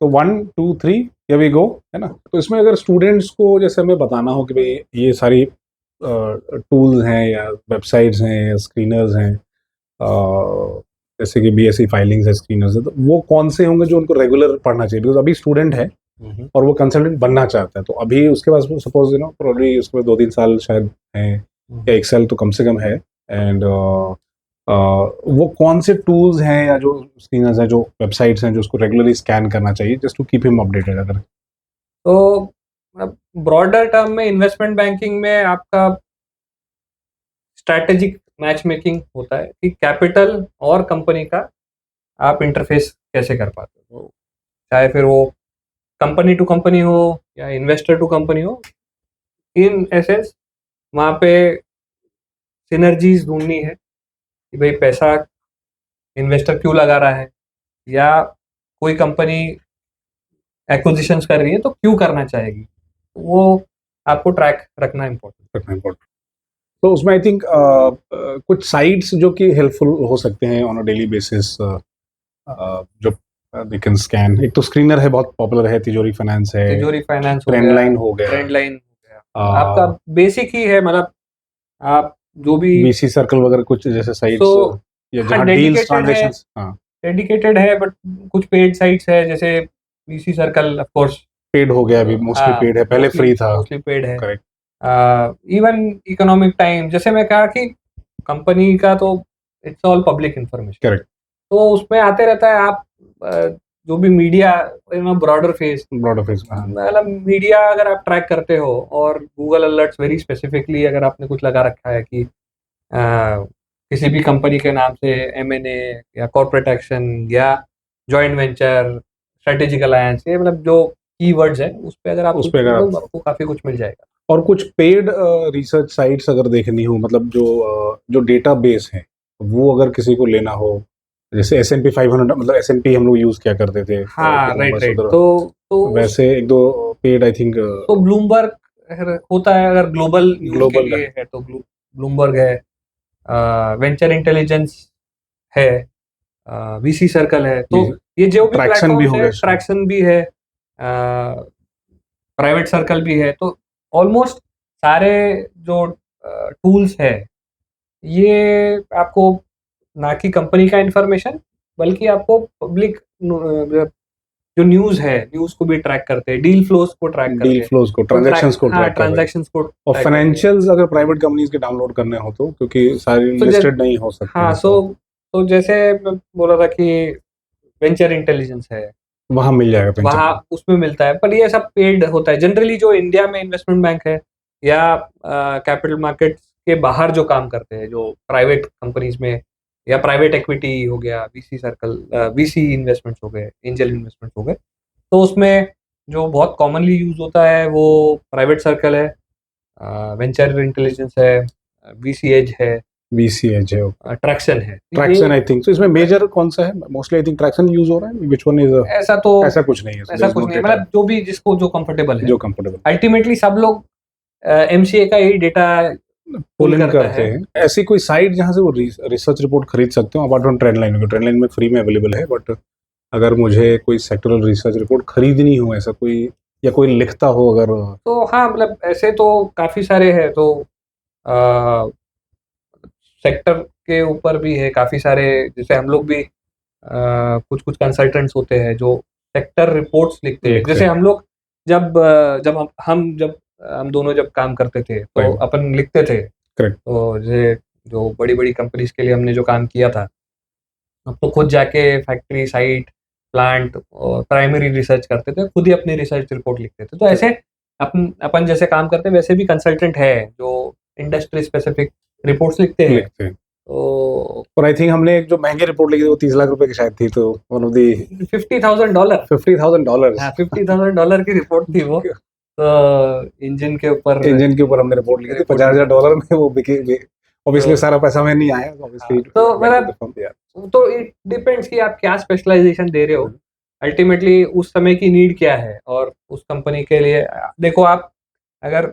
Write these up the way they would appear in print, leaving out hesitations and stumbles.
तो 1 2 3 here we go, है ना। तो इसमें अगर स्टूडेंट्स को जैसे हमें बताना हो कि भाई ये सारी टूल्स हैं या वेबसाइट्स हैं या स्क्रीनर्स हैं, जैसे कि बीएससी फाइलिंग्स है, स्क्रीनर्स है, तो वो कौन से होंगे जो उनको रेगुलर पढ़ना चाहिए? बिकॉज अभी स्टूडेंट है और वो कंसल्टेंट बनना चाहता है, तो अभी उसके पास सपोज प्रोबब्ली उसके पास 2 3 साल शायद है या 1 साल तो कम से कम है। एंड वो कौन से टूल्स हैं या जो स्क्रीनर्स हैं, जो वेबसाइट्स हैं, जो उसको रेगुलरली स्कैन करना चाहिए just to keep him updated? अगर तो ब्रॉडर टर्म में इन्वेस्टमेंट बैंकिंग में आपका स्ट्रैटेजिक मैच मेकिंग होता है कि कैपिटल और कंपनी का आप इंटरफेस कैसे कर पाते हो, चाहे फिर वो कंपनी टू कंपनी हो या इन्वेस्टर टू कंपनी हो। इन एसेंस वहाँ पे सिनर्जीज ढूंढनी है कि भाई पैसा इन्वेस्टर क्यों लगा रहा है, या कोई कंपनी एक्विजिशंस कर रही है तो क्यों करना चाहेगी, वो आपको ट्रैक रखना इम्पोर्टेंट। तो उसमें आई थिंक कुछ साइट्स जो कि हेल्पफुल हो सकते हैं ऑन अ डेली बेसिस, जो दे कैन स्कैन। एक तो स्क्रीनर है, बहुत पॉपुलर है, तिजोरी फाइनेंस है, ट्रेंडलाइन हो गया, आपका बेसिक ही है, मतलब आप जो भी वीसी सर्कल वगैरह कुछ जैसे साइट्स या जहां डील्स ट्रांजैक्शंस, हाँ डेडिकेटेड है, बट कुछ पेड साइट्स है जैसे VC circle, of course paid हो गया, अभी मोस्टली पेड है, पहले फ्री था, मोस्टली पेड है। करेक्ट। इवन इकोनॉमिक टाइम, जैसे मैं कहा कि कंपनी का तो it's all public information, correct, तो उसमें आते रहता है। आप जो भी मीडिया, ब्रॉडर फेस, मतलब मीडिया अगर आप ट्रैक करते हो, और गूगल अलर्ट्स वेरी स्पेसिफिकली अगर आपने कुछ लगा रखा है कि किसी भी कंपनी के नाम से M&A या कॉर्पोरेट एक्शन या जॉइंट वेंचर, स्ट्रेटेजिक अलायंस, ये मतलब जो कीवर्ड्स है उस पे अगर आप आपको काफी कुछ मिल जाएगा। और कुछ पेड रिसर्च साइट्स अगर देखनी हो, मतलब जो डेटा बेस है वो अगर किसी को लेना हो, जैसे S&P 500, मतलब S&P हम लोग यूज किया करते थे, हाँ राइट, तो वैसे एक दो पेड आई थिंक, तो ब्लूमबर्ग होता है अगर ग्लोबल न्यूज के लिए है, तो ब्लूमबर्ग है, वेंचर इंटेलिजेंस है, वीसी सर्कल है, तो ये जो भी प्लेटफॉर्म है, ट्रैक्शन भी है, प्राइवेट सर्कल भी है, तो ऑलमोस्ट सारे जो टूल्स है ये आपको ना कि कंपनी का इंफॉर्मेशन, बल्कि आपको पब्लिक जो न्यूज है, न्यूज को भी ट्रैक करते हैं, डील फ्लोज को ट्रैक करते हैं, डील फ्लोज को, ट्रांजैक्शंस को ट्रैक ट्रांजैक्शंस को, और फाइनेंशियल्स अगर प्राइवेट कंपनीज के डाउनलोड करने हो तो, क्योंकि सारी लिस्टेड नहीं हो सकते। हाँ, तो जैसे मैं बोल रहा था कि वेंचर इंटेलिजेंस है, वहां मिल जाएगा, वहां उसमें मिलता है, पर ये सब पेड होता है। जनरली जो इंडिया में इन्वेस्टमेंट बैंक है या कैपिटल मार्केट के बाहर जो काम करते हैं, जो प्राइवेट कंपनीज में, या प्राइवेट इक्विटी हो गया, वीसी सर्कल, वीसी इन्वेस्टमेंट्स हो गए, एंजल इन्वेस्टमेंट्स हो गए, तो उसमें जो बहुत कॉमनली यूज होता है वो प्राइवेट सर्कल है, वेंचर इंटेलिजेंस है, वीसी एज है, ट्रैक्शन है, ट्रैक्शन आई थिंक। तो इसमें मेजर कौन सा है? Mostly I think traction use हो रहा है, व्हिच वन इज? ऐसा कुछ नहीं है, मतलब जो भी जिसको जो कंफर्टेबल है, अल्टीमेटली सब लोग एमसीए का ही डेटा पुलिंग करते हैं। ऐसी कोई साइट जहां से वो रिसर्च रिपोर्ट खरीद सकते हो अपार्ट फ्रॉम ट्रेंडलाइन में फ्री में अवेलेबल है, बट अगर मुझे कोई सेक्टरल रिसर्च रिपोर्ट खरीदनी हो, ऐसा कोई, या कोई लिखता हो अगर, तो हाँ, मतलब ऐसे तो काफी सारे हैं, तो सेक्टर के ऊपर भी है काफी सारे, जैसे हम लोग भी कुछ कंसल्टेंट्स होते हैं जो सेक्टर रिपोर्ट्स लिखते हैं। जैसे हम लोग जब हम दोनों जब काम करते थे तो अपन लिखते थे, तो जो बड़ी बड़ी कंपनीज के लिए हमने जो काम किया था, अब तो खुद जाके फैक्ट्री, साइट, प्लांट और प्राइमरी रिसर्च करते थे, खुद ही अपनी रिसर्च रिपोर्ट लिखते थे। तो ऐसे अपन जैसे काम करते हैं, वैसे भी कंसल्टेंट है जो इंडस्ट्री स्पेसिफिक रिपोर्ट्स लिखते हैं। तो और आई थिंक हमने एक जो महंगी रिपोर्ट लिखी थी वो 30 लाख रुपए की शायद थी, तो वन ऑफ दी $50,000 $50,000 की रिपोर्ट थी वो। तो इंजन के ऊपर हमने रिपोर्ट लिखी थी, $50,000 में वो बिकी। ऑब्वियसली सारा पैसा में नहीं आया, ऑब्वियसली। तो मतलब तो इट डिपेंड्स कि आप क्या स्पेशलाइजेशन दे रहे हो, अल्टीमेटली उस समय की नीड क्या है, और उस कंपनी के लिए देखो आप अगर,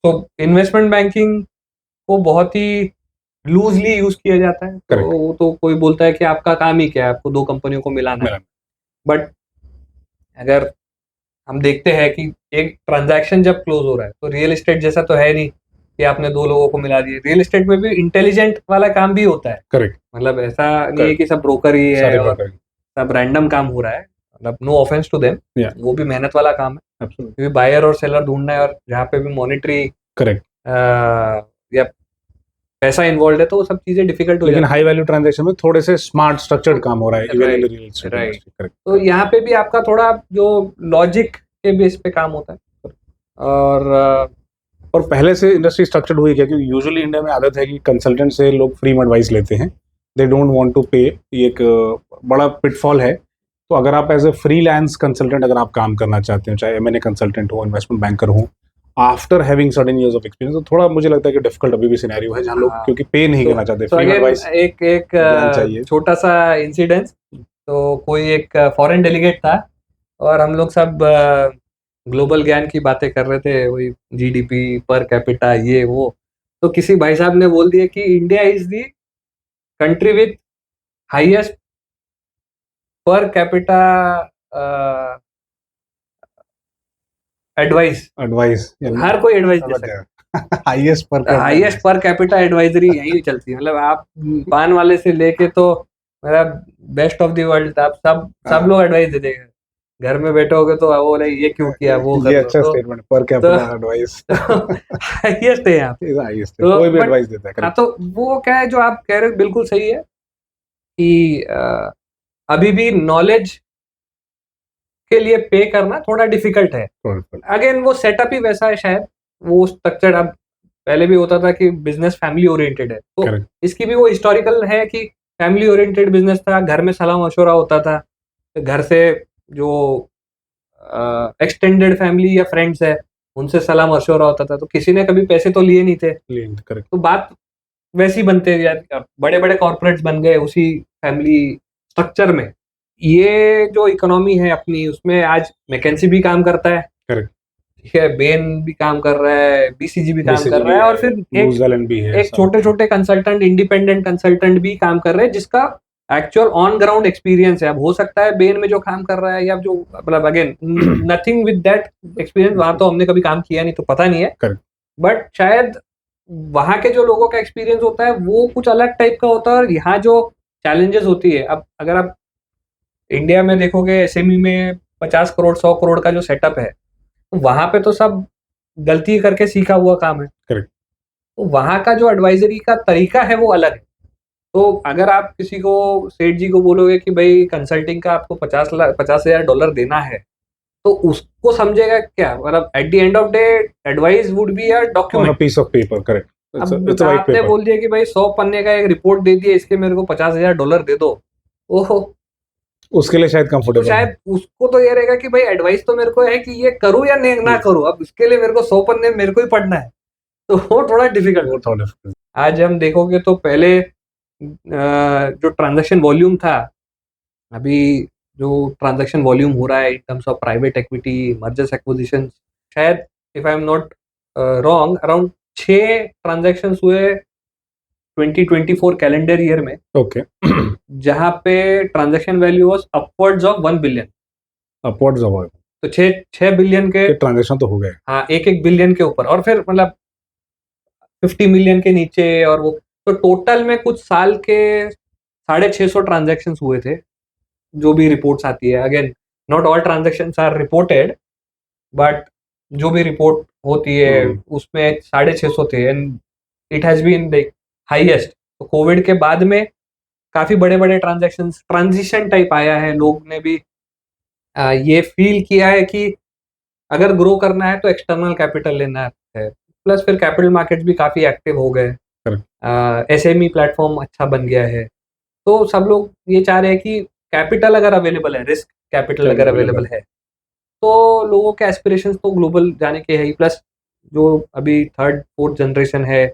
तो इन्वेस्टमेंट बैंकिंग को बहुत ही लूजली यूज किया जाता है, तो कोई बोलता है कि आपका काम ही क्या है, आपको दो कंपनियों को मिलाना है, बट अगर हम देखते हैं कि एक ट्रांजैक्शन जब क्लोज हो रहा है तो रियल एस्टेट जैसा तो है नहीं कि आपने दो लोगों को मिला दिए, रियल एस्टेट में भी इंटेलिजेंट वाला काम भी होता है, करेक्ट, मतलब ऐसा नहीं है कि सब ब्रोकर ही है सारे और broker, सब रैंडम काम हो रहा है, मतलब no offence to them, Yeah. वो भी मेहनत वाला काम है, absolutely, क्योंकि बायर और सेलर ढूंढना है और जहाँ पे भी मॉनिटरी करेक्ट। या पैसा इन्वॉल्व है तो वो सब चीजें डिफिकल्ट हो लेकिन जाती हाई वैल्यू ट्रांजैक्शन में थोड़े से स्मार्ट स्ट्रक्चर्ड काम हो रहा है, even in Right, real estate right. Industry, correct. तो यहाँ पे भी आपका थोड़ा जो लॉजिक के बेस पे काम होता है और पहले से इंडस्ट्री स्ट्रक्चर्ड हुई क्या, क्योंकि यूजुअली इंडिया में आदत है कि कंसल्टेंट से लोग फ्री में एडवाइस लेते हैं, दे डोंट वांट टू पे, ये एक बड़ा पिटफॉल है। तो अगर आप एज ए फ्रीलांस कंसल्टेंट अगर आप काम करना चाहते हो, चाहे एमएनए कंसल्टेंट हो, इन्वेस्टमेंट बैंकर हो, after having certain years of experience, तो थोड़ा मुझे लगता है कि डिफिकल्ट अभी भी सिनेरियो है जहाँ लोग हाँ। क्योंकि पे नहीं करना चाहते, तो फ्री में अगेन एडवाइस एक ज्ञान चाहिए। छोटा सा इंसिडेंस, तो कोई एक फॉरेन डेलीगेट था और हम लोग सब ग्लोबल ज्ञान की बातें कर रहे थे, वही जीडीपी पर कैपिटा ये वो, तो किसी भाई साहब ने बोल दिया कि India is the country with highest per capita advice, हर कोई एडवाइस दे सकता है, हाईएस्ट पर कैपिटा एडवाइजरी यही चलती है, मतलब आप पान वाले से लेके तो मतलब बेस्ट ऑफ द वर्ल्ड, आप सब लोग एडवाइस दे देंगे, घर में बैठे होगे तो वो नहीं ये क्यों किया वो कर ये लो, अच्छा स्टेटमेंट, पर कैपिटा एडवाइस हाईएस्ट है यहाँ पे। हाईएस्ट, तो कोई भी एडवाइस देता है। हाँ, तो वो क्या है जो आप कह रहे हो बिल्कुल सही है कि अभी भी नॉलेज के लिए पे करना थोड़ा डिफिकल्ट है, अगेन वो सेटअप ही वैसा है शायद, वो स्ट्रक्चर अब पहले भी होता था कि बिजनेस फैमिली ओरिएंटेड है, तो Correct. इसकी भी वो हिस्टोरिकल है कि फैमिली ओरिएंटेड बिजनेस था, घर में सलाह मशवरा होता था, घर से जो एक्सटेंडेड फैमिली या फ्रेंड्स है उनसे सलाह मशवरा होता था, तो किसी ने कभी पैसे तो लिए नहीं थे, तो बात वैसी बनते यार, बड़े बड़े कॉर्पोरेट्स बन गए उसी फैमिली स्ट्रक्चर में। ये जो इकोनॉमी है अपनी, उसमें आज मैकेंसी भी काम करता है, ठीक है, बेन भी काम कर रहा है, बीसीजी भी काम कर रहा है, और फिर एक छोटे छोटे कंसल्टेंट, इंडिपेंडेंट कंसल्टेंट भी काम कर रहे हैं जिसका एक्चुअल ऑन ग्राउंड एक्सपीरियंस है। अब हो सकता है बेन में जो काम कर रहा है या जो मतलब again nothing with that experience, वहां तो हमने कभी काम किया नहीं तो पता नहीं है, बट शायद वहां के जो लोगों का एक्सपीरियंस होता है वो कुछ अलग टाइप का होता है, और यहाँ जो चैलेंजेस होती है, अब अगर आप इंडिया में देखोगे एसएमई में 50 करोड़ 100 करोड़ का जो सेटअप है, वहां पे तो सब गलती करके सीखा हुआ काम है, तो वहां का जो एडवाइजरी का तरीका है वो अलग है। तो अगर आप किसी को, सेठ जी को बोलोगे कि भाई कंसल्टिंग का आपको 50,000 डॉलर देना है, तो उसको समझेगा क्या, मतलब at the end of day advice would be a document, piece of paper, correct. अब आपने बोल दिया कि भाई 100 पन्ने का एक रिपोर्ट दे दिया, इसके मेरे को 50,000 डॉलर दे दो, ओहो, उसके लिए शायद कंफर्टेबल, शायद उसको तो ये रहेगा कि भाई एडवाइस तो मेरे को है कि ये करूं या ना करूं, अब इसके लिए मेरे को 100 पन्ने मेरे को ही पढ़ना है, तो वो थोड़ा डिफिकल्ट। आज हम देखोगे तो पहले जो ट्रांजैक्शन वॉल्यूम था, अभी जो ट्रांजैक्शन वॉल्यूम हो रहा है in terms of private equity, mergers acquisition, शायद if I am not wrong around 6 transactions हुए 2024 कैलेंडर ईयर में, ओके, जहां पे transaction value was upwards of 1 billion, upwards of, तो 6 बिलियन के ट्रांजैक्शन तो हो गए, हाँ, एक बिलियन के ऊपर, और फिर मतलब 50 मिलियन के नीचे, और वो तो टोटल में कुछ साल के 650 ट्रांजैक्शंस हुए थे, जो भी रिपोर्ट्स आती है, again not all transactions are reported, but जो भी रिपोर्ट होती है उसमें 650 थे, and it has been the highest. तो कोविड के बाद में काफी बड़े बड़े ट्रांजैक्शंस, ट्रांजिशन टाइप आया है, लोग ने भी ये फील किया है कि अगर ग्रो करना है तो एक्सटर्नल कैपिटल लेना है, प्लस फिर कैपिटल मार्केट्स भी काफी एक्टिव हो गए, एसएमई प्लेटफॉर्म अच्छा बन गया है, तो सब लोग ये चाह रहे हैं कि कैपिटल अगर अवेलेबल है, रिस्क कैपिटल अगर अवेलेबल है, तो लोगों के एस्पिरेशंस तो ग्लोबल जाने के है ही, प्लस जो अभी 3rd 4th जनरेशन है,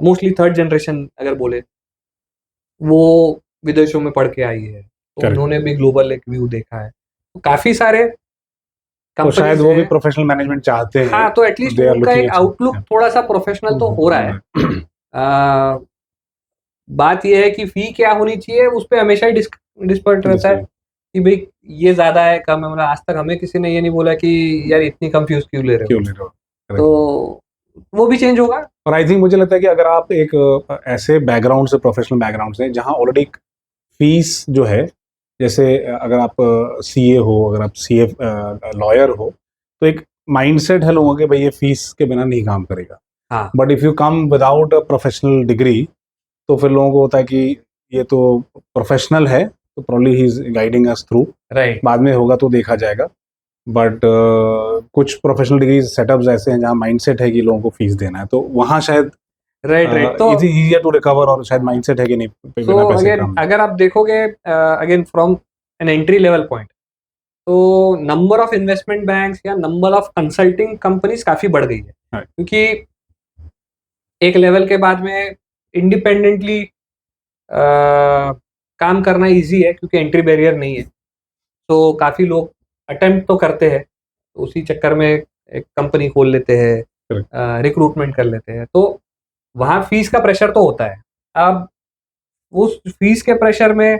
मोस्टली 3rd जनरेशन अगर बोले, वो विदेशों में पढ़ के आई है, तो उन्होंने भी ग्लोबल एक व्यू देखा है, तो काफी सारे तो शायद वो भी प्रोफेशनल मैनेजमेंट चाहते हैं, हाँ, तो एटलीस्ट उनका एक आउटलुक थोड़ा सा प्रोफेशनल तो हो रहा है। बात यह है कि फी क्या होनी चाहिए, उस पर हमेशा ही डिस्पर्ट रहता है, कि भाई ये ज्यादा है कम है, मतलब आज तक हमें किसी ने ये नहीं बोला कि यार इतनी कम फीस क्यों ले रहे क्यों ले रहे हो? हो, तो वो भी चेंज होगा। और आई थिंक मुझे लगता है कि अगर आप एक ऐसे बैकग्राउंड से, प्रोफेशनल बैकग्राउंड से, जहाँ ऑलरेडी फीस जो है, जैसे अगर आप सीए हो, अगर आप सीए लॉयर हो, तो एक माइंडसेट है लोगों के, भाई ये फीस के बिना नहीं काम करेगा। हाँ but if you come without a professional degree, तो फिर लोगों को होता है कि ये तो प्रोफेशनल है, तो probably he is guiding us through, right बाद में होगा तो देखा जाएगा। बट कुछ प्रोफेशनल डिग्री सेटअप्स ऐसे हैं जहाँ माइंडसेट है कि लोगों को फीस देना है, तो वहाँ शायद राइट तो इज इजियर टू रिकवर, और शायद माइंडसेट है कि नहीं बिना तो पैसे अगेन काम। अगर आप देखोगे again from an entry level point, तो नंबर ऑफ इन्वेस्टमेंट बैंक्स या नंबर ऑफ कंसल्टिंग कंपनीज काफी बढ़ गई है, हाँ। क्योंकि एक लेवल के बाद में इंडिपेंडेंटली काम करना इजी है, क्योंकि एंट्री बैरियर नहीं है, तो काफी लोग अटेम्प्ट तो करते हैं, उसी चक्कर में एक कंपनी खोल लेते हैं, रिक्रूटमेंट कर लेते हैं, तो वहाँ फीस का प्रेशर तो होता है। अब उस फीस के प्रेशर में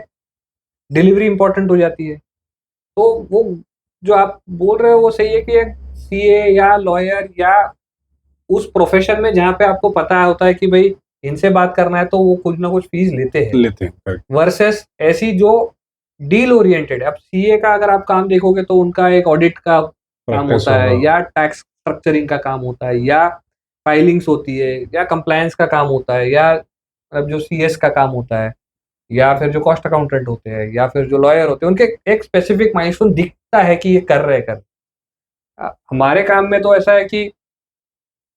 डिलीवरी इंपॉर्टेंट हो जाती है, तो वो जो आप बोल रहे हो वो सही है कि एक सीए या लॉयर या उस प्रोफेशन में जहाँ पे आपको पता होता है कि भाई इनसे बात करना है, तो वो कुछ ना कुछ फीस लेते हैं, वर्सेस ऐसी जो डील ओरिएंटेड है। अब सीए का अगर आप काम देखोगे तो उनका एक ऑडिट का काम होता है, या टैक्स स्ट्रक्चरिंग का काम होता है, या फाइलिंग्स होती है, या कंप्लायंस का काम होता है, या अब जो सीएस का काम होता है, या फिर जो कॉस्ट अकाउंटेंट होते हैं, या फिर जो लॉयर होते हैं, उनके एक स्पेसिफिक माइलस्टोन दिखता है कि ये कर रहे हैं। हमारे काम में तो ऐसा है कि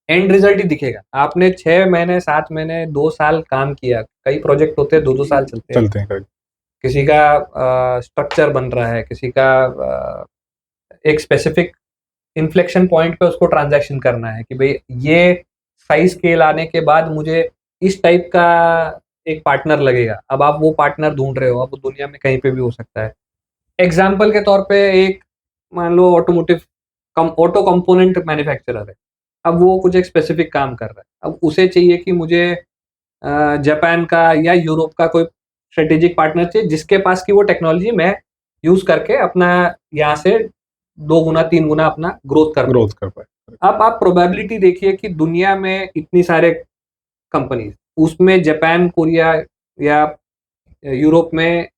एंड रिजल्ट ही दिखेगा। आपने 6 महीने 7 महीने 2 साल काम किया, कई प्रोजेक्ट होते हैं 2-2 साल चलते हैं। किसी का स्ट्रक्चर बन रहा है, किसी का एक स्पेसिफिक इन्फ्लेक्शन पॉइंट पे उसको ट्रांजैक्शन करना है कि भाई ये साइज स्केल आने के बाद मुझे इस टाइप का एक पार्टनर लगेगा। अब आप वो पार्टनर ढूंढ रहे हो, अब वो दुनिया में कहीं पे भी हो सकता है। एग्जाम्पल के तौर पे एक मान लो ऑटो कंपोनेंट मैन्युफैक्चरर है, अब वो कुछ एक स्पेसिफिक काम कर रहा है, अब उसे चाहिए कि मुझे जापान का या यूरोप का कोई स्ट्रेटेजिक पार्टनर चाहिए जिसके पास की वो टेक्नोलॉजी मैं यूज करके अपना यहाँ से 2 गुना 3 गुना अपना ग्रोथ कर पाए। अब आप प्रोबेबिलिटी देखिए कि दुनिया में इतनी सारे कंपनीज, उसमें जापान, कोरिया या यूरोप में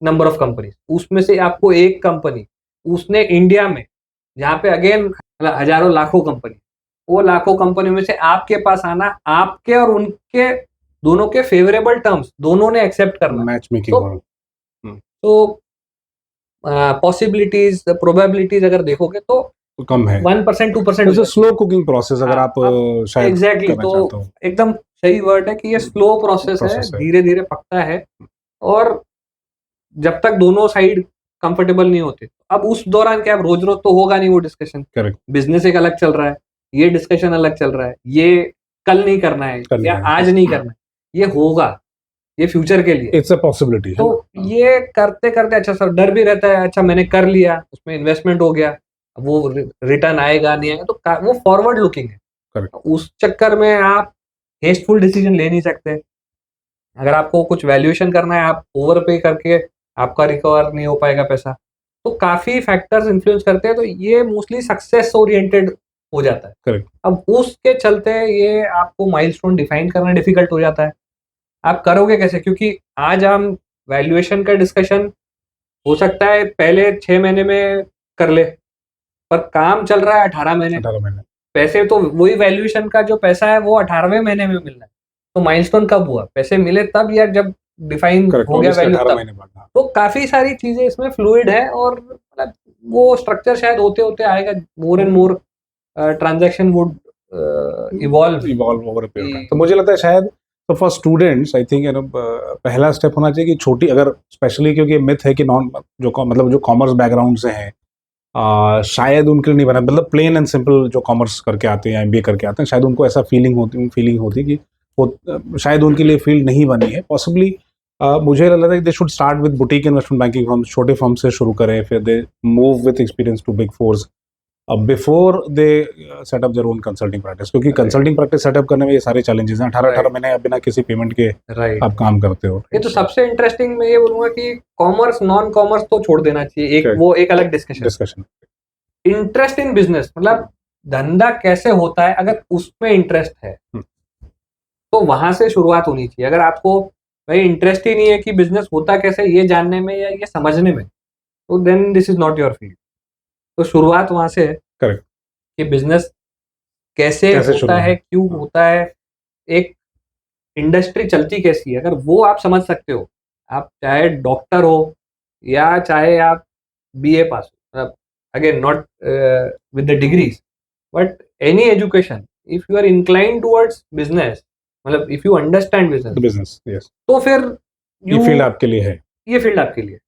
नंबर ऑफ कंपनीज, उसमें से आपको एक कंपनी उसने इंडिया में, जहाँ पे अगेन हजारों लाखों कंपनी, वो लाखों कंपनी में से आपके पास आना, आपके और उनके दोनों के फेवरेबल टर्म्स दोनों ने एक्सेप्ट करना, मैच मेकिंग। तो पॉसिबिलिटीज, प्रोबेबिलिटीज अगर देखोगे तो कम है, 1% 2%। स्लो कुकिंग प्रोसेस अगर आप शायद एग्जैक्टली, तो एकदम सही वर्ड है कि ये स्लो प्रोसेस है, धीरे धीरे पकता है, और जब तक दोनों साइड कंफर्टेबल नहीं होते, अब उस दौरान क्या, रोज रोज तो होगा नहीं वो डिस्कशन। करेक्ट, बिजनेस एक अलग चल रहा है, ये डिस्कशन अलग चल रहा है, ये कल नहीं करना है या आज नहीं करना है, ये होगा, ये फ्यूचर के लिए, इट्स अ पॉसिबिलिटी। तो ये करते करते अच्छा सर डर भी रहता है, अच्छा मैंने कर लिया, उसमें इन्वेस्टमेंट हो गया, वो रिटर्न आएगा नहीं आएगा, तो वो फॉरवर्ड लुकिंग है। Correct. उस चक्कर में आप हेस्टफुल डिसीजन ले नहीं सकते। अगर आपको कुछ वैल्यूएशन करना है, आप ओवर पे करके आपका रिकवर नहीं हो पाएगा पैसा, तो काफी फैक्टर्स इन्फ्लुएंस करते हैं, तो ये मोस्टली सक्सेस ओरिएंटेड हो जाता है। करेक्ट। अब उसके चलते ये आपको माइलस्टोन डिफाइन करना डिफिकल्ट हो जाता है। आप करोगे कैसे, क्योंकि आज हम वैल्यूएशन का डिस्कशन हो सकता है पहले 6 महीने में कर ले, पर काम चल रहा है 18 महीने, पैसे तो वही वैल्यूएशन का जो पैसा है वो 18वें महीने में मिलना है, तो माइलस्टोन कब हुआ, पैसे मिले तब या जब डिफाइन हो गया वैल्यू तब। तो काफी सारी चीजें इसमें फ्लूइड है, और मतलब वो स्ट्रक्चर शायद होते होते आएगा, more and more transaction would evolve over a period of time. तो मुझे लगता है शायद तो फॉर स्टूडेंट्स आई थिंक पहला स्टेप होना चाहिए कि छोटी, अगर स्पेशली क्योंकि मिथ है कि मतलब जो कॉमर्स बैकग्राउंड से हैं, शायद उनके लिए नहीं बना, मतलब प्लेन एंड सिंपल जो कॉमर्स करके आते हैं या एमबीए करके आते हैं, शायद उनको ऐसा फीलिंग होती कि वो शायद उनके लिए फील्ड नहीं बनी है पॉसिबली। मुझे लगता है कि they should start with boutique investment banking firms, छोटे फर्म से शुरू करें, फिर they move with experience to big fours, अब before they set up their own consulting practice, क्योंकि Right. कंसल्टिंग प्रैक्टिस सेटअप करने में ये सारे चैलेंजेस हैं। 18 Right. महीने बिना किसी पेमेंट के राइट, आप काम करते हो। ये तो सबसे इंटरेस्टिंग मैं ये बोलूंगा कि कॉमर्स नॉन कॉमर्स तो छोड़ देना चाहिए, एक Correct. वो एक अलग discussion. Discussion interest in business मतलब धंधा कैसे होता है, अगर उसमें इंटरेस्ट है तो वहां से शुरुआत होनी चाहिए। अगर आपको भाई इंटरेस्ट ही नहीं है कि बिजनेस होता कैसे ये जानने में या ये समझने में, तो then this is not your field. तो शुरुआत वहां से है करेक्ट कि बिजनेस कैसे कैसे शुरू होता है, है? क्यों होता है, एक इंडस्ट्री चलती कैसी है, अगर वो आप समझ सकते हो, आप चाहे डॉक्टर हो या चाहे आप बीए पास हो, again not with the degrees but any education, if you are incline towards business, मतलब if you understand business, business, yes, तो फिर ये फील्ड आपके लिए है। ये फील्ड आपके लिए